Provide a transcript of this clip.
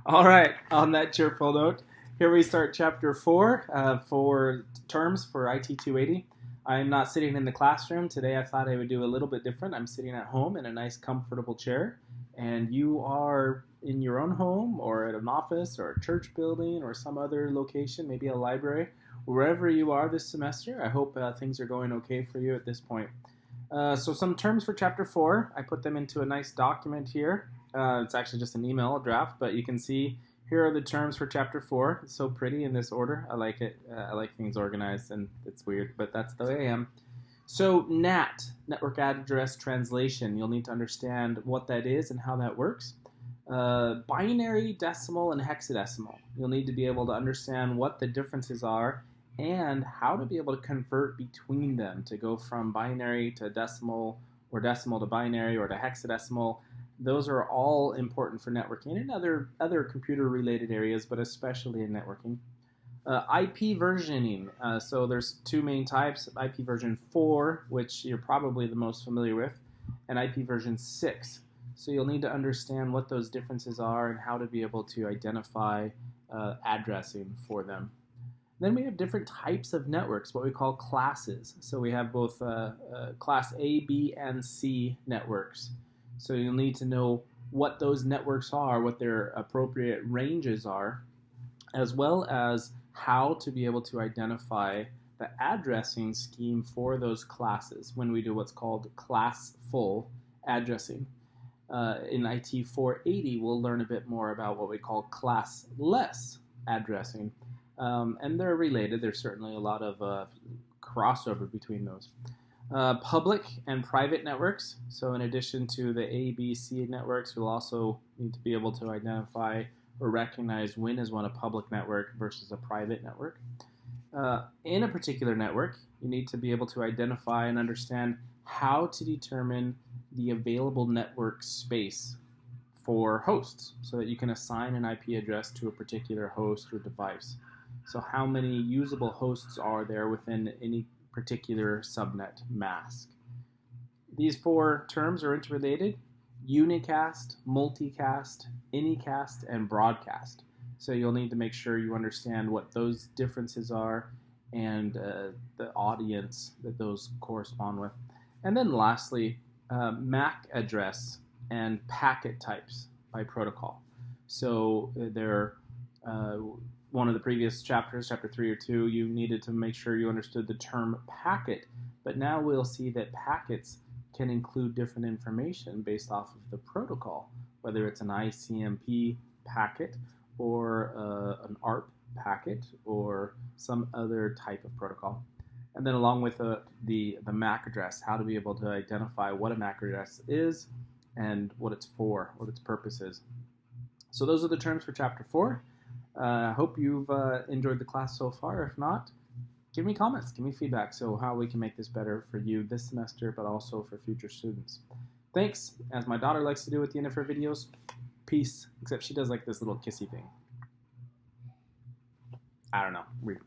All right, on that cheerful note, here we start chapter 4 for terms for IT 280. I'm not sitting in the classroom. Today I thought I would do a little bit different. I'm sitting at home in a nice comfortable chair, and you are in your own home or at an office or a church building or some other location, maybe a library. Wherever you are this semester, I hope things are going okay for you at this point. So some terms for chapter 4, I put them into a nice document here. It's actually just an email draft, but you can see here are the terms for chapter 4. It's so pretty in this order. I like it. I like things organized, and it's weird, but that's the way I am. So NAT, Network Address Translation, you'll need to understand what that is and how that works. Binary, decimal, and hexadecimal. You'll need to be able to understand what the differences are and how to be able to convert between them to go from binary to decimal or decimal to binary or to hexadecimal. Those are all important for networking and other computer related areas, but especially in networking. IP versioning. So there's two main types: IP version 4, which you're probably the most familiar with, and IP version 6. So you'll need to understand what those differences are and how to be able to identify addressing for them. Then we have different types of networks, what we call classes. So we have both class A, B, and C networks. So you'll need to know what those networks are, what their appropriate ranges are, as well as how to be able to identify the addressing scheme for those classes when we do what's called classful addressing. In IT 480, we'll learn a bit more about what we call classless addressing. And they're related. There's certainly a lot of crossover between those. Public and private networks. So in addition to the A, B, C networks, we'll also need to be able to identify or recognize when is one a public network versus a private network. In a particular network, you need to be able to identify and understand how to determine the available network space for hosts so that you can assign an IP address to a particular host or device. So how many usable hosts are there within any particular subnet mask? These four terms are interrelated: unicast, multicast, anycast, and broadcast. So you'll need to make sure you understand what those differences are and the audience that those correspond with. And then lastly, MAC address and packet types by protocol. So they're one of the previous chapters, chapter 3 or 2, you needed to make sure you understood the term packet, but now we'll see that packets can include different information based off of the protocol, whether it's an ICMP packet or an ARP packet or some other type of protocol. And then along with the MAC address, how to be able to identify what a MAC address is and what it's for, what its purpose is. So those are the terms for chapter 4. I hope you've enjoyed the class so far. If not, give me comments, give me feedback, so how we can make this better for you this semester, but also for future students. Thanks, as my daughter likes to do at the end of her videos. Peace, except she does like this little kissy thing. I don't know, weird.